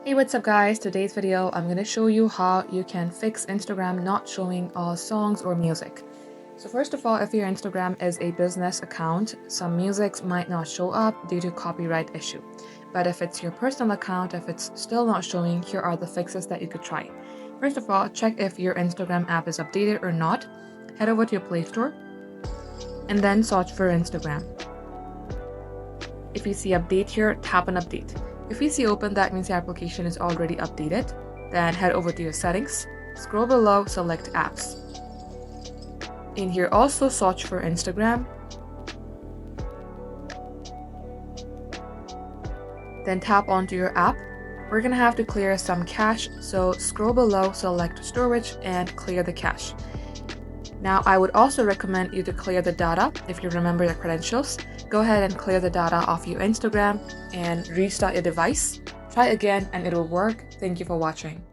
Hey, what's up guys? Today's video, I'm going to show you how you can fix Instagram not showing all songs or music. So first of all, if your Instagram is a business account, some music might not show up due to copyright issue. But if it's your personal account, if it's still not showing, here are the fixes that you could try. First of all, check if your Instagram app is updated or not. Head over to your Play Store and then search for Instagram. If you see update here, tap on update. If you see open, that means the application is already updated. Then head over to your settings, scroll below, select apps. In here also search for Instagram. Then tap onto your app. We're gonna have to clear some cache, so scroll below, select storage and clear the cache. Now, I would also recommend you to clear the data if you remember your credentials. Go ahead and clear the data off your Instagram and restart your device. Try again and it will work. Thank you for watching.